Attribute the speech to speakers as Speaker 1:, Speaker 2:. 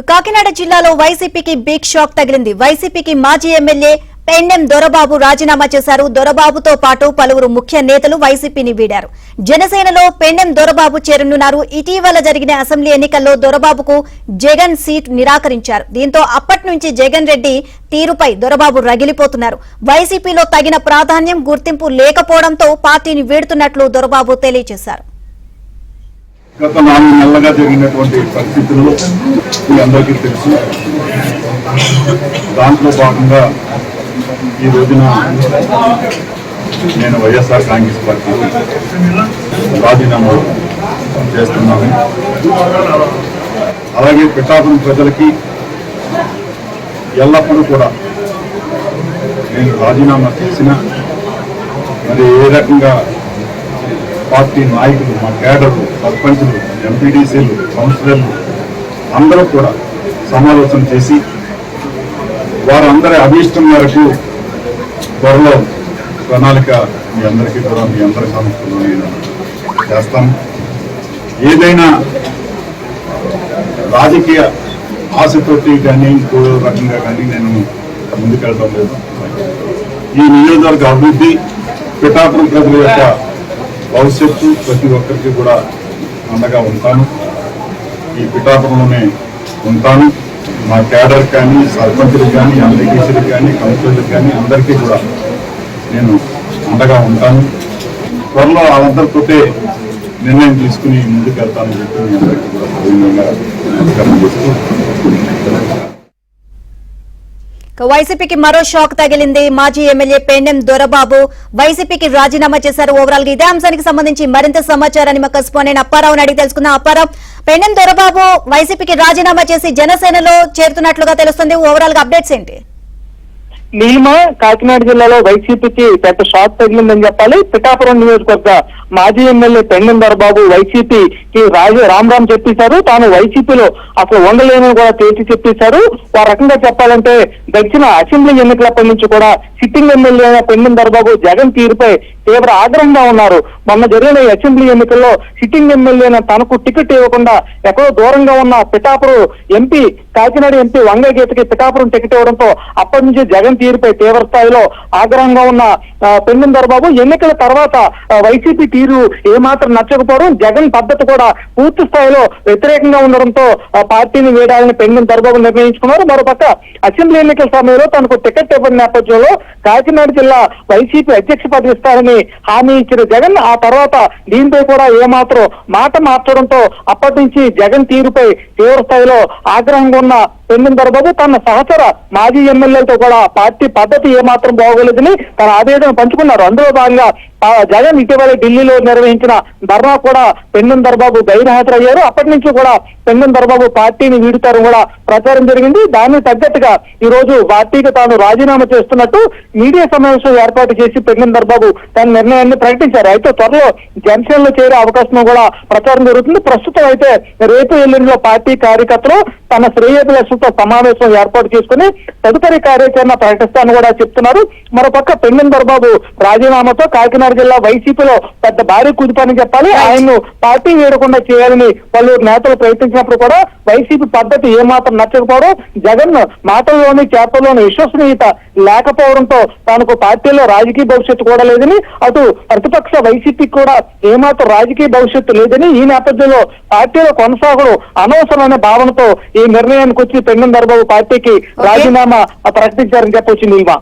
Speaker 1: కాకినాడ జిల్లాలో వైసీపీకి big shock తగిలింది. వైసీపీకి మాజీ ఎమ్మెల్యే పెండెం దొరబాబు రాజీనామా చేశారు. దొరబాబుతో పాటు పలువురు ముఖ్య నేతలు వైసీపీని వీడారు. జనసేనలో పెండెం దొరబాబు చేరనున్నారు. ఇటీవల జరిగిన అసెంబ్లీ ఎన్నికల్లో దొరబాబుకు జగన్ సీట్ నిరాకరించారు. దీంతో అప్పటి నుంచి జగన్ రెడ్డి తీరుపై దొరబాబు రగిలిపోతున్నారు. వైసీపీలో తగిన ప్రాధాన్యం గుర్తింపు లేకపోవడంతో పార్టీని వీడుతున్నట్లు దొరబాబు తెలియజేశారు.
Speaker 2: గత 4 నెలలుగా జరిగినటువంటి పరిస్థితుల్లో మీ అందరికీ తెలుసు. దాంట్లో భాగంగా ఈ రోజున నేను వైఎస్ఆర్ కాంగ్రెస్ పార్టీ రాజీనామా చేస్తున్నాను. అలాగే పిఠాపురం ప్రజలకి ఎల్లప్పుడూ కూడా నేను రాజీనామా చేసిన మరి ఏ రకంగా పార్టీ నాయకులు, మా కేడర్లు, సర్పంచులు, ఎంపీడీసీలు, కౌన్సిలర్లు అందరూ కూడా సమాలోచన చేసి వారందరి అభీష్టం మేరకు త్వరలో ప్రణాళిక మీ అందరికీ కూడా మీ అందరి సమస్యలు నేను చేస్తాను. ఏదైనా రాజకీయ ఆశతోటి కానీ ఇంకో రకంగా కానీ నేను ముందుకెళ్ళడం లేదు. ఈ నియోజకవర్గ అభివృద్ధి, పిఠాపురం ప్రజల యొక్క భవిష్యత్తు ప్రతి ఒక్కరికి కూడా అండగా ఉంటాను. ఈ పిఠాపురంలోనే ఉంటాను. మా కేడర్ కానీ, సర్పంచులకు కానీ, ఎంపీటీసీలకు కానీ, కౌన్సిలర్లకు కానీ అందరికీ కూడా నేను అండగా ఉంటాను. త్వరలో వాళ్ళందరితోటే నిర్ణయం తీసుకుని ముందుకు వెళ్తానని చెప్పి మీ అందరికీ కూడా సవినయంగా నమస్కారం చేస్తూ
Speaker 1: వైసీపీకి మరో షాక్ తగిలింది. మాజీ ఎమ్మెల్యే పెండెం దొరబాబు వైసీపీకి రాజీనామా చేశారు. ఓవరాల్ గా ఇదే అంశానికి సంబంధించి మరింత సమాచారాన్ని మా కరెస్పాండెంట్ అప్పారావుని అడిగి తెలుసుకుందాం. అప్పారావు, పెండెం దొరబాబు వైసీపీకి రాజీనామా చేసి జనసేనలో చేరుతున్నట్లుగా తెలుస్తుంది. ఓవరాల్ గా అప్డేట్స్ ఏంటి?
Speaker 3: నీలిమ, కాకినాడ జిల్లాలో వైసీపీకి పెద్ద షాక్ తగిలిందని చెప్పాలి. పిఠాపురం నియోజకవర్గ మాజీ ఎమ్మెల్యే పెండెం దొరబాబు వైసీపీకి రామ్ చెప్పేశారు. తాను వైసీపీలో అసలు ఉండలేనని కూడా తేల్చి చెప్పేశారు. ఆ రకంగా చెప్పాలంటే గడిచిన అసెంబ్లీ ఎన్నికలప్పటి నుంచి కూడా సిట్టింగ్ ఎమ్మెల్యే పెండెం దొరబాబు జగన్ తీరుపై తీవ్ర ఆగ్రహంగా ఉన్నారు. మొన్న జరిగిన అసెంబ్లీ ఎన్నికల్లో సిట్టింగ్ ఎమ్మెల్యేన తనకు టికెట్ ఇవ్వకుండా ఎక్కడో దూరంగా ఉన్న పిఠాపురం ఎంపీ, కాకినాడ ఎంపీ వంగగీతకి పిఠాపురం టికెట్ ఇవ్వడంతో అప్పటి నుంచి జగన్ తీరుపై తీవ్ర స్థాయిలో ఆగ్రహంగా ఉన్న పెండెం దొరబాబు ఎన్నికల తర్వాత వైసీపీ తీరు ఏమాత్రం నచ్చకపోవడం, జగన్ పద్ధతి కూడా పూర్తి స్థాయిలో వ్యతిరేకంగా ఉండడంతో పార్టీని వీడాలని పెండెం దొరబాబు నిర్ణయించుకున్నారు. మరోపక్క అసెంబ్లీ ఎన్నికల సమయంలో తనకు టికెట్ ఇవ్వని నేపథ్యంలో కాకినాడ జిల్లా వైసీపీ అధ్యక్ష పదవి ఇస్తారని హామీ ఇచ్చిన జగన్ ఆ తర్వాత దీంపై కూడా ఏమాత్రం మాట మార్చడంతో అప్పటి నుంచి జగన్ తీరుపై తీవ్ర స్థాయిలో ఆగ్రహంగా ఉన్న పెండెం దొరబాబు తన సహచర మాజీ ఎమ్మెల్యేలతో కూడా పార్టీ పద్ధతి ఏమాత్రం బాగోలేదని తన ఆవేదన పంచుకున్నారు. అందులో భాగంగా జగన్ ఇటీవల ఢిల్లీలో నిర్వహించిన ధర్నా కూడా పెండెం దొరబాబు గైర్హాజరయ్యారు. అప్పటి నుంచి కూడా పెండెం దొరబాబు పార్టీని వీడుతారని కూడా ప్రచారం జరిగింది. దానికి తగ్గట్టుగా ఈ రోజు పార్టీకి తాను రాజీనామా చేస్తున్నట్టు మీడియా సమావేశం ఏర్పాటు చేసి పెండెం దొరబాబు తన నిర్ణయాన్ని ప్రకటించారు. అయితే త్వరలో జనసేనలో చేరే అవకాశం కూడా ప్రచారం జరుగుతుంది. ప్రస్తుతం అయితే రేపు ఎల్లుండిలో పార్టీ కార్యకర్తలు తన శ్రేయోభిలాషులతో సమావేశం ఏర్పాటు చేసుకుని తదుపరి కార్యాచరణ ప్రకటిస్తానని కూడా చెప్తున్నారు. మరోపక్క పెండెం దొరబాబు రాజీనామాతో కాకినాడ జిల్లా వైసీపీలో పెద్ద భారీ కుదిపని చెప్పాలి. ఆయన్ను పార్టీ వీడకుండా చేయాలని పలువురు నేతలు ప్రయత్నించినప్పుడు కూడా వైసీపీ పద్ధతి ఏమాత్రం నచ్చకపోవడం, జగన్ మాటల్లోని చేతల్లోని విశ్వసనీయత లేకపోవడంతో తనకు పార్టీలో రాజకీయ భవిష్యత్తు కూడా లేదని, అటు ప్రతిపక్ష వైసీపీ కూడా ఏమాత్రం రాజకీయ భవిష్యత్తు లేదని, ఈ నేపథ్యంలో పార్టీలో కొనసాగడం అనవసరమైన భావనతో ఈ నిర్ణయానికి వచ్చి పెండెం దొరబాబు పార్టీకి రాజీనామా ప్రకటించారని చెప్పొచ్చు. నీలిమ.